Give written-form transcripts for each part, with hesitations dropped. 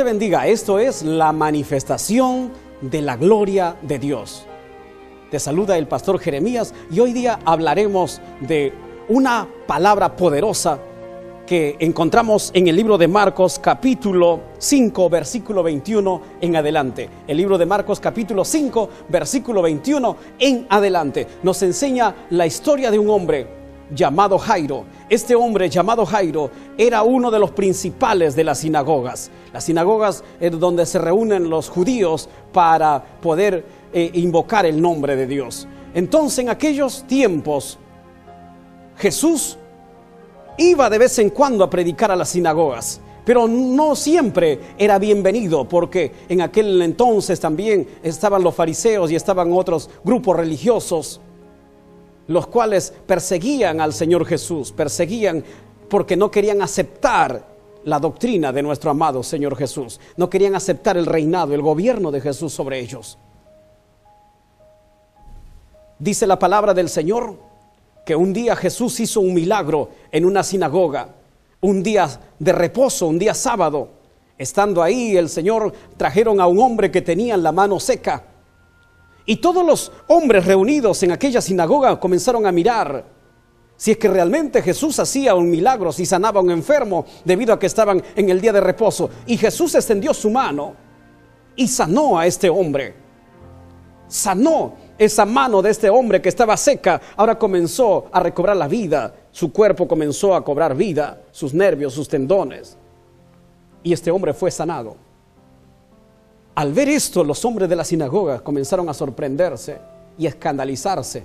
te bendiga. Esto es la manifestación de la gloria de Dios. Te saluda el pastor Jeremías y hoy día hablaremos de una palabra poderosa que encontramos en el libro de Marcos capítulo 5 versículo 21 en adelante. El libro de Marcos capítulo 5 versículo 21 en adelante nos enseña la historia de un hombre llamado Jairo. Este hombre llamado Jairo era uno de los principales de las sinagogas. Las sinagogas es donde se reúnen los judíos para poder invocar el nombre de Dios. Entonces, en aquellos tiempos, Jesús iba de vez en cuando a predicar a las sinagogas, pero no siempre era bienvenido, porque en aquel entonces también estaban los fariseos y estaban otros grupos religiosos, los cuales perseguían al Señor Jesús, perseguían porque no querían aceptar la doctrina de nuestro amado Señor Jesús, no querían aceptar el reinado, el gobierno de Jesús sobre ellos. Dice la palabra del Señor que un día Jesús hizo un milagro en una sinagoga, un día de reposo, un día sábado. Estando ahí, el Señor trajeron a un hombre que tenía la mano seca. Y todos los hombres reunidos en aquella sinagoga comenzaron a mirar si es que realmente Jesús hacía un milagro, si sanaba a un enfermo, debido a que estaban en el día de reposo. Y Jesús extendió su mano y sanó a este hombre. Sanó esa mano de este hombre que estaba seca. Ahora comenzó a recobrar la vida. Su cuerpo comenzó a cobrar vida, sus nervios, sus tendones. Y este hombre fue sanado. Al ver esto, los hombres de la sinagoga comenzaron a sorprenderse y a escandalizarse.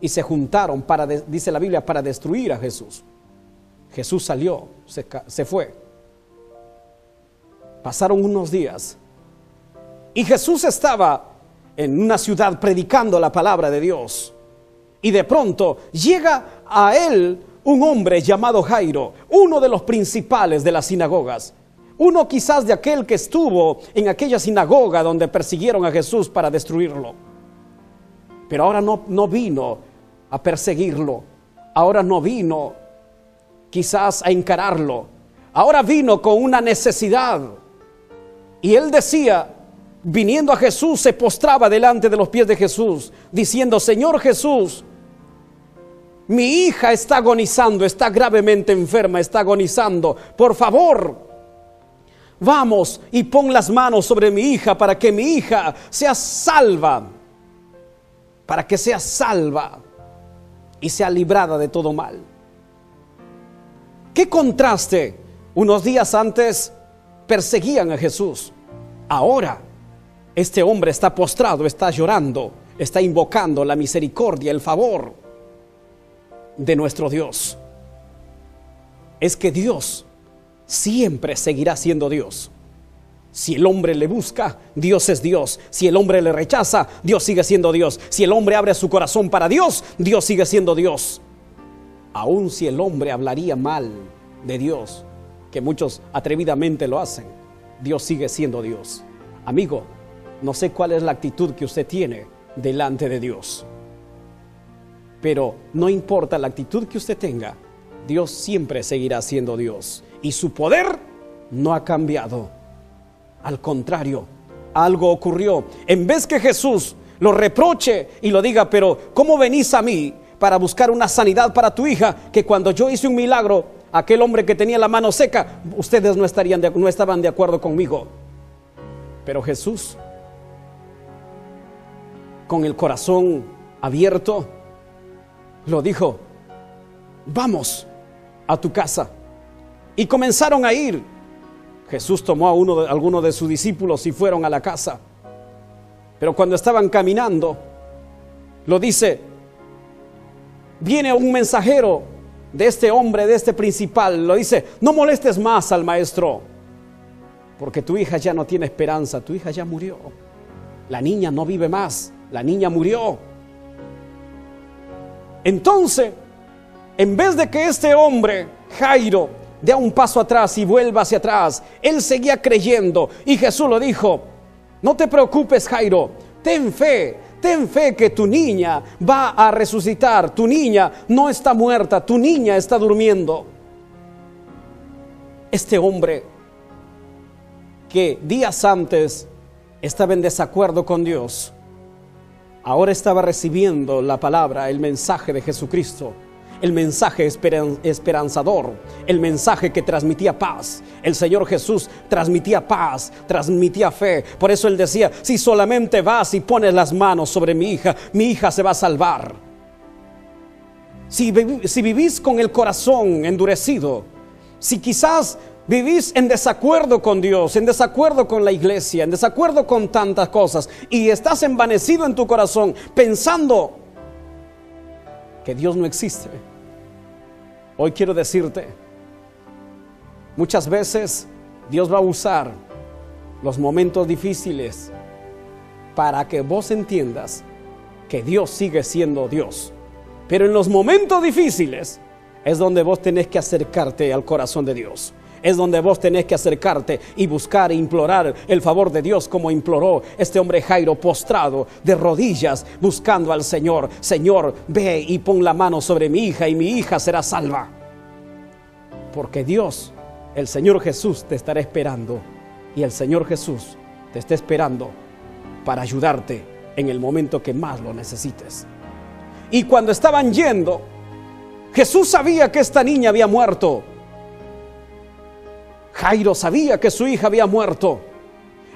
Y se juntaron para, dice la Biblia, para destruir a Jesús. Jesús salió, se fue. Pasaron unos días y Jesús estaba en una ciudad predicando la palabra de Dios. Y de pronto llega a él un hombre llamado Jairo, uno de los principales de las sinagogas. Uno quizás de aquel que estuvo en aquella sinagoga donde persiguieron a Jesús para destruirlo. Pero ahora no vino a perseguirlo. Ahora no vino quizás a encararlo. Ahora vino con una necesidad. Y él decía, viniendo a Jesús, se postraba delante de los pies de Jesús, diciendo: Señor Jesús, mi hija está agonizando, está gravemente enferma, está agonizando. Por favor, vamos y pon las manos sobre mi hija para que mi hija sea salva, para que sea salva y sea librada de todo mal. ¿Qué contraste? Unos días antes perseguían a Jesús. Ahora este hombre está postrado, está llorando, está invocando la misericordia, el favor de nuestro Dios. Es que Dios siempre seguirá siendo Dios. Si el hombre le busca, Dios es Dios. Si el hombre le rechaza, Dios sigue siendo Dios. Si el hombre abre su corazón para Dios, Dios sigue siendo Dios. Aun si el hombre hablaría mal de Dios, que muchos atrevidamente lo hacen, Dios sigue siendo Dios. Amigo, no sé cuál es la actitud que usted tiene delante de Dios, pero no importa la actitud que usted tenga, Dios siempre seguirá siendo Dios. Y su poder no ha cambiado. Al contrario, algo ocurrió. En vez que Jesús lo reproche y lo diga: pero ¿cómo venís a mí para buscar una sanidad para tu hija? Que cuando yo hice un milagro, aquel hombre que tenía la mano seca, ustedes no estaban de acuerdo conmigo. Pero Jesús, con el corazón abierto, lo dijo: vamos a tu casa. Y comenzaron a ir. Jesús tomó a alguno de sus discípulos y fueron a la casa. Pero cuando estaban caminando, lo dice, viene un mensajero de este hombre, de este principal, lo dice: no molestes más al maestro, porque tu hija ya no tiene esperanza, tu hija ya murió. La niña no vive más, la niña murió. Entonces, en vez de que este hombre, Jairo, dé un paso atrás y vuelva hacia atrás, él seguía creyendo. Y Jesús lo dijo: no te preocupes, Jairo, ten fe que tu niña va a resucitar. Tu niña no está muerta, tu niña está durmiendo. Este hombre que días antes estaba en desacuerdo con Dios, ahora estaba recibiendo la palabra, el mensaje de Jesucristo, el mensaje esperanzador, el mensaje que transmitía paz. El Señor Jesús transmitía paz, transmitía fe. Por eso Él decía: si solamente vas y pones las manos sobre mi hija se va a salvar. Si vivís con el corazón endurecido, si quizás vivís en desacuerdo con Dios, en desacuerdo con la iglesia, en desacuerdo con tantas cosas, y estás envanecido en tu corazón pensando que Dios no existe, hoy quiero decirte, muchas veces Dios va a usar los momentos difíciles para que vos entiendas que Dios sigue siendo Dios. Pero en los momentos difíciles es donde vos tenés que acercarte al corazón de Dios. Es donde vos tenés que acercarte y buscar e implorar el favor de Dios, como imploró este hombre Jairo, postrado de rodillas, buscando al Señor. Señor, ve y pon la mano sobre mi hija y mi hija será salva. Porque Dios, el Señor Jesús, te estará esperando. Y el Señor Jesús te está esperando para ayudarte en el momento que más lo necesites. Y cuando estaban yendo, Jesús sabía que esta niña había muerto. Jairo sabía que su hija había muerto.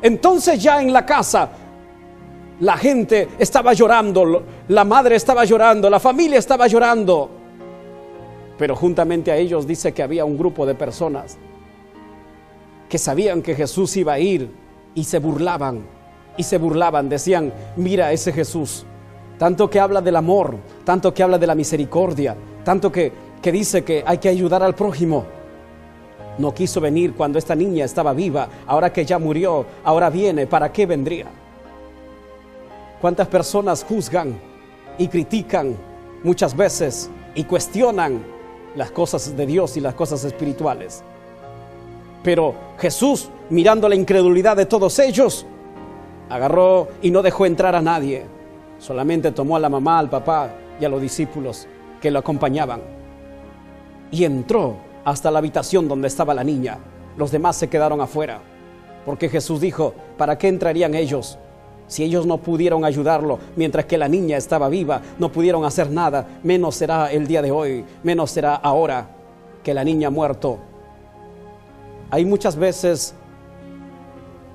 Entonces ya en la casa la gente estaba llorando, la madre estaba llorando, la familia estaba llorando. Pero juntamente a ellos dice que había un grupo de personas que sabían que Jesús iba a ir y se burlaban, decían: mira ese Jesús, tanto que habla del amor, tanto que habla de la misericordia, tanto que dice que hay que ayudar al prójimo. No quiso venir cuando esta niña estaba viva. Ahora que ya murió, ahora viene. ¿Para qué vendría? ¿Cuántas personas juzgan y critican muchas veces y cuestionan las cosas de Dios y las cosas espirituales? Pero Jesús, mirando la incredulidad de todos ellos, agarró y no dejó entrar a nadie. Solamente tomó a la mamá, al papá y a los discípulos que lo acompañaban. Y entró hasta la habitación donde estaba la niña. Los demás se quedaron afuera, porque Jesús dijo: ¿para qué entrarían ellos? Si ellos no pudieron ayudarlo mientras que la niña estaba viva, no pudieron hacer nada, menos será el día de hoy, menos será ahora que la niña ha muerto. Hay muchas veces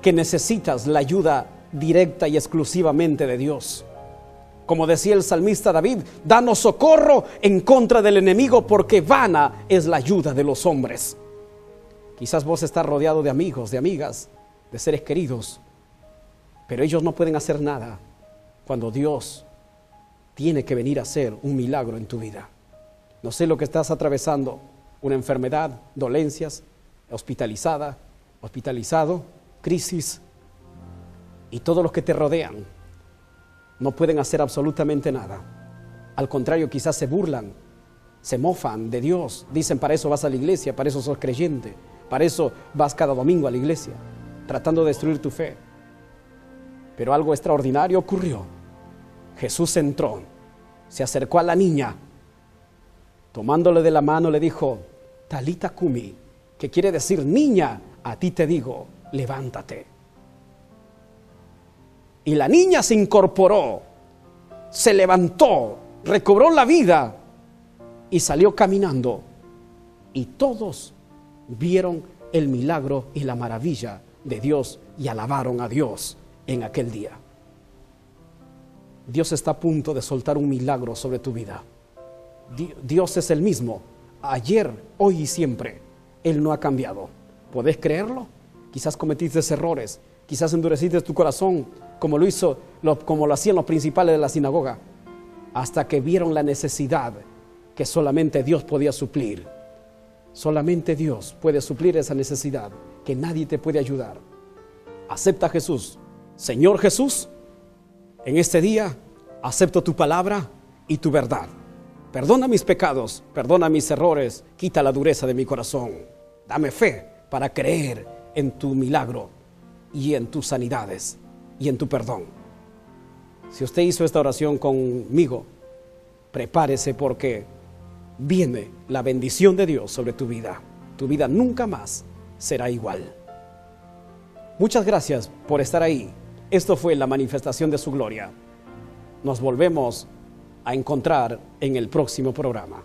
que necesitas la ayuda directa y exclusivamente de Dios. Como decía el salmista David: danos socorro en contra del enemigo, porque vana es la ayuda de los hombres. Quizás vos estás rodeado de amigos, de amigas, de seres queridos, pero ellos no pueden hacer nada cuando Dios tiene que venir a hacer un milagro en tu vida. No sé lo que estás atravesando: una enfermedad, dolencias, hospitalizado, crisis, y todos los que te rodean no pueden hacer absolutamente nada. Al contrario, quizás se burlan, se mofan de Dios. Dicen: para eso vas a la iglesia, para eso sos creyente, para eso vas cada domingo a la iglesia, tratando de destruir tu fe. Pero algo extraordinario ocurrió. Jesús entró, se acercó a la niña, tomándole de la mano le dijo: Talita Kumi, que quiere decir: niña, a ti te digo, levántate. Y la niña se incorporó, se levantó, recobró la vida y salió caminando. Y todos vieron el milagro y la maravilla de Dios y alabaron a Dios en aquel día. Dios está a punto de soltar un milagro sobre tu vida. Dios es el mismo, ayer, hoy y siempre. Él no ha cambiado. ¿Podés creerlo? Quizás cometiste errores, quizás endureciste tu corazón, como lo hacían los principales de la sinagoga, hasta que vieron la necesidad que solamente Dios podía suplir. Solamente Dios puede suplir esa necesidad, que nadie te puede ayudar. Acepta a Jesús. Señor Jesús, en este día acepto tu palabra y tu verdad. Perdona mis pecados, perdona mis errores, quita la dureza de mi corazón. Dame fe para creer en tu milagro y en tus sanidades y en tu perdón. Si usted hizo esta oración conmigo, prepárese, porque viene la bendición de Dios sobre tu vida. Tu vida nunca más será igual. Muchas gracias por estar ahí. Esto fue la manifestación de su gloria. Nos volvemos a encontrar en el próximo programa.